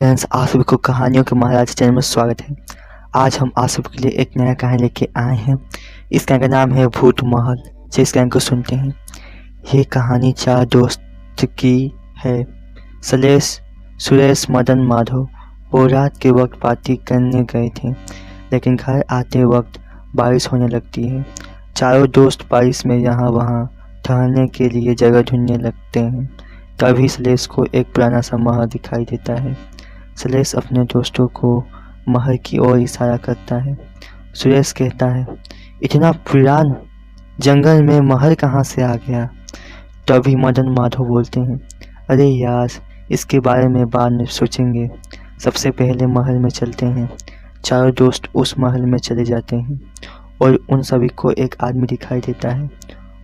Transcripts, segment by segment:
Friends, आप सभी को कहानियों के महाराज चैनल में स्वागत है। आज हम आप सबके लिए एक नया कहानी लेके आए हैं। इस कहानी का नाम है भूत महल। चलिए इस कहानी को सुनते हैं। ये कहानी चार दोस्त की है। सलेश, सुरेश, मदन, माधव। वो रात के वक्त पार्टी करने गए थे, लेकिन घर आते वक्त बारिश होने लगती है। चारों दोस्त बारिश में यहाँ वहाँ ठहरने के लिए जगह ढूंढने लगते हैं। तभी सलेश को एक पुराना सा महल दिखाई देता है। सलेश अपने दोस्तों को महल की ओर इशारा करता है। सुरेश कहता है, इतना पुरान जंगल में महल कहाँ से आ गया? तभी मदन माधव बोलते हैं, अरे यार, इसके बारे में बाद में सोचेंगे, सबसे पहले महल में चलते हैं। चारों दोस्त उस महल में चले जाते हैं और उन सभी को एक आदमी दिखाई देता है।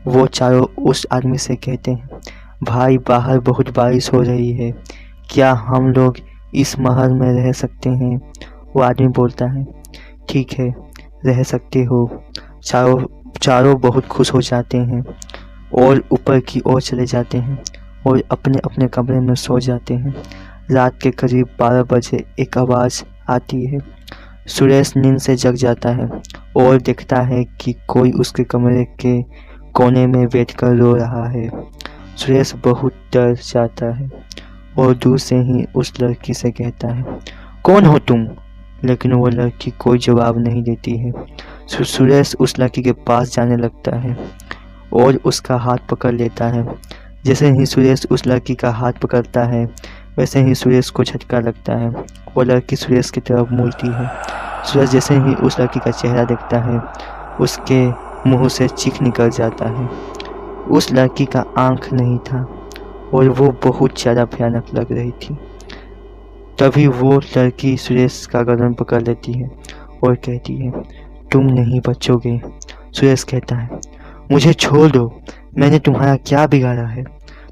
वो चारों उस आदमी से कहते हैं, भाई, बाहर बहुत बारिश हो रही है, क्या हम लोग इस महल में रह सकते हैं? वो आदमी बोलता है, ठीक है, रह सकते हो। चारों बहुत खुश हो जाते हैं और ऊपर की ओर चले जाते हैं और अपने अपने कमरे में सो जाते हैं। रात के करीब 12 बजे एक आवाज़ आती है। सुरेश नींद से जग जाता है और देखता है कि कोई उसके कमरे के कोने में बैठकर रो रहा है। सुरेश बहुत डर जाता है और दूर से ही उस लड़की से कहता है, कौन हो तुम? लेकिन वो लड़की कोई जवाब नहीं देती है। सुरेश उस लड़की के पास जाने लगता है और उसका हाथ पकड़ लेता है। जैसे ही सुरेश उस लड़की का हाथ पकड़ता है, वैसे ही सुरेश को झटका लगता है। वो लड़की सुरेश की तरफ मुड़ती है। सुरेश जैसे ही उस लड़की का चेहरा देखता है, उसके मुंह से चीख निकल जाता है। उस लड़की का आंख नहीं था और वो बहुत ज़्यादा भयानक लग रही थी। तभी वो लड़की सुरेश का गर्दन पकड़ लेती है और कहती है, तुम नहीं बचोगे। सुरेश कहता है, मुझे छोड़ दो, मैंने तुम्हारा क्या बिगाड़ा है?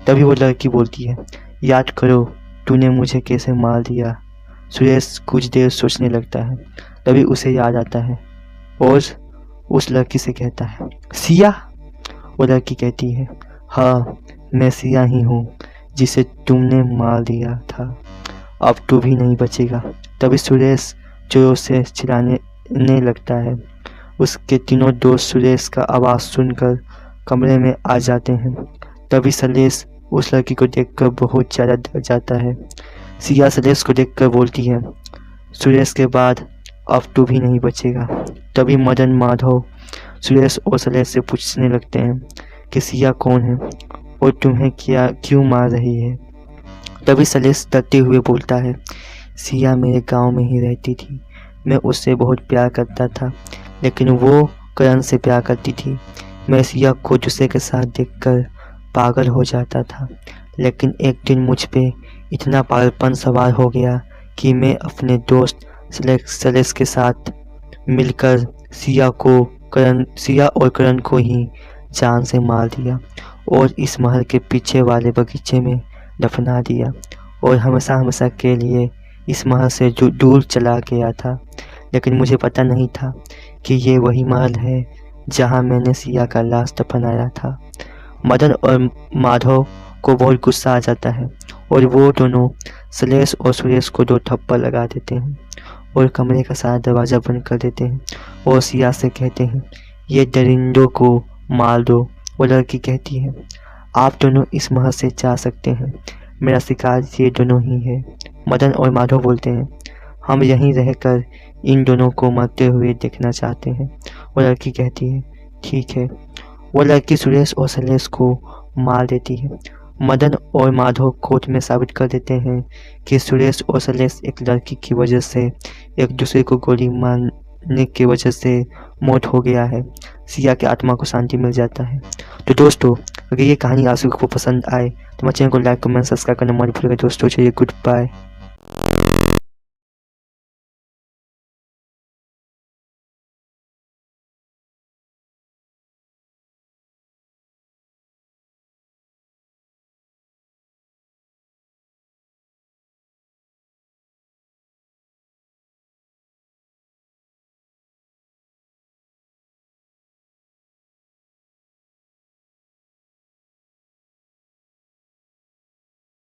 तभी वो लड़की बोलती है, याद करो, तूने मुझे कैसे मार दिया। सुरेश कुछ देर सोचने लगता है। तभी उसे याद आता है और उस लड़की से कहता है, सिया? वो लड़की कहती है, हाँ, मैं सिया ही हूँ जिसे तुमने मार दिया था। अब तू भी नहीं बचेगा। तभी सुरेश जोरों से चिल्लाने लगता है। उसके तीनों दोस्त सुरेश का आवाज़ सुनकर कमरे में आ जाते हैं। तभी सलेश उस लड़की को देखकर बहुत ज़्यादा डर जाता है। सिया सलेश को देखकर बोलती है, सुरेश के बाद अब तू भी नहीं बचेगा। तभी मदन माधव सुरेश और सलेश से पूछने लगते हैं कि सिया कौन है और तुम्हें क्यों मार रही है? तभी सलेश डरते हुए बोलता है, सिया मेरे गांव में ही रहती थी, मैं उससे बहुत प्यार करता था, लेकिन वो करण से प्यार करती थी। मैं सिया को दूसरे के साथ देखकर पागल हो जाता था, लेकिन एक दिन मुझ पे इतना पागलपन सवार हो गया कि मैं अपने दोस्त सलेश के साथ मिलकर सिया और करण को ही जान से मार दिया और इस महल के पीछे वाले बगीचे में दफना दिया और हमेशा हमेशा के लिए इस महल से दूर चला गया था। लेकिन मुझे पता नहीं था कि ये वही महल है जहाँ मैंने सिया का लाश दफनाया था। मदन और माधव को बहुत गुस्सा आ जाता है और वो दोनों सलेश और सुरेश को 2 थप्पड़ लगा देते हैं और कमरे का सारा दरवाज़ा बंद कर देते हैं और सिया से कहते हैं, ये दरिंदों को मार दो। वो लड़की कहती है, आप दोनों इस महल से जा सकते हैं, मेरा शिकार ये दोनों ही है। मदन और माधव बोलते हैं, हम यहीं रहकर इन दोनों को मरते हुए देखना चाहते हैं। वो लड़की कहती है, ठीक है। वो लड़की सुरेश और सलेश को मार देती है। मदन और माधव कोर्ट में साबित कर देते हैं कि सुरेश और सलेश एक लड़की की वजह से एक दूसरे को गोली मारने की वजह से मौत हो गया है। सिया की आत्मा को शांति मिल जाता है। तो दोस्तों, अगर ये कहानी आप सबको पसंद आए तो मेरे चैनल को लाइक, कमेंट, सब्सक्राइब करना मत भूलिएगा दोस्तों। चलिए, गुड बाय।